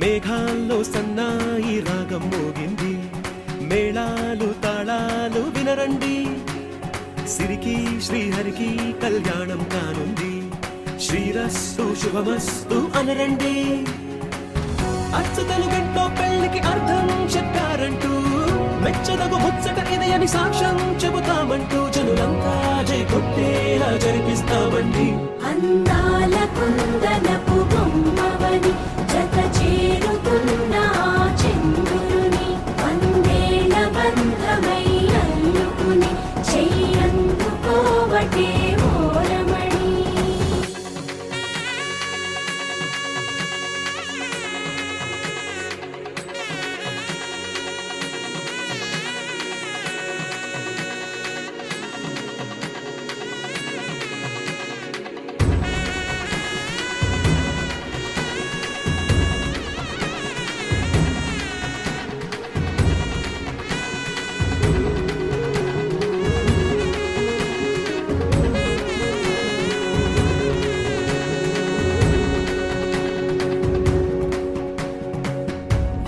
మేఘాల్లో సన్నాయి రాగం మోగింది, మేళాలు తాళాలు వినరండి, సిరికి శ్రీహరికి కళ్యాణం కానుంది, శ్రీరస్తు శుభమస్తు అనరండి. అచ్చతలు గంటో పెళ్లికి అర్థం చెప్పారంటూ, మెచ్చదగు ముచ్చట ఇది అని సాక్ష్యం చెబుతామంటూ, జనులంతా జై కొట్టేలా జరిపిస్తామండి. అందాల కుందనపు బొమ్మవని జత చేరుతున్న చంద్రుని, వందేల బంధమై అల్లుకుని చెయ్యందుకోవటే ఓరమణి.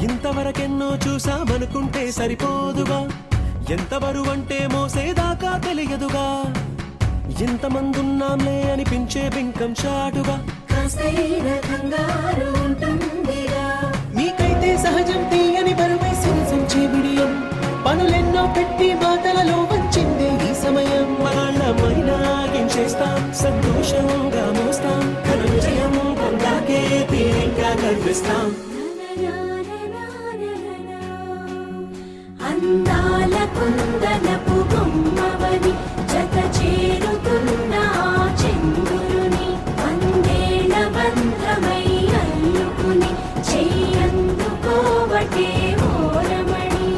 ఇంతవరకెన్నో చూసామనుకుంటే సరిపోదుగా, ఎంత బరువంటే మోసేదాకా తెలియదుగా, ఇంతమందున్నాంలే అనిపించే బింకం చాటుగా, కాస్తైన కంగారు ఉంటుందిగా. మీకైతే సహజం తీయని బరువే సిరిసంచే బిడియం, పనులెన్నో పెట్టి మాటలలో వచ్చిందే ఈ సమయం. మనాళ్ళమైనా గించేస్తాం, సంతోషంగా మోస్తాం, ఘన విజయం పొందాకే తీరిగ్గా కనిపిస్తాం. అందాల కుందనపు బొమ్మవని జత చేరుతున్న చంద్రుని, వందేల బంధమై అల్లుకుని చెయ్యందుకోవటే ఓరమణి.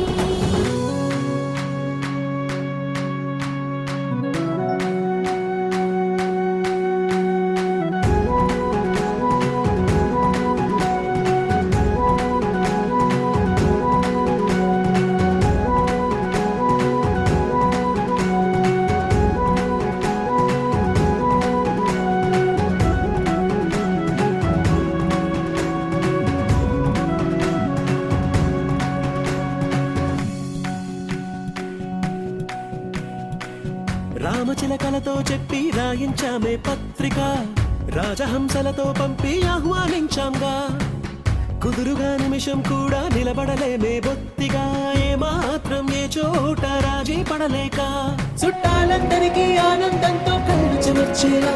రామచిలకలతో చెప్పి రాయించామే పత్రిక, రాజహంసలతో పంపి ఆహ్వానించాంగా, కుదురుగా నిమిషం కూడా నిలబడలేమే బొత్తిగా, ఏ మాత్రం ఏ చోట రాజీ పడలేక, చుట్టాలందరికీ ఆనందంతో కళ్ళు చెమర్చేలా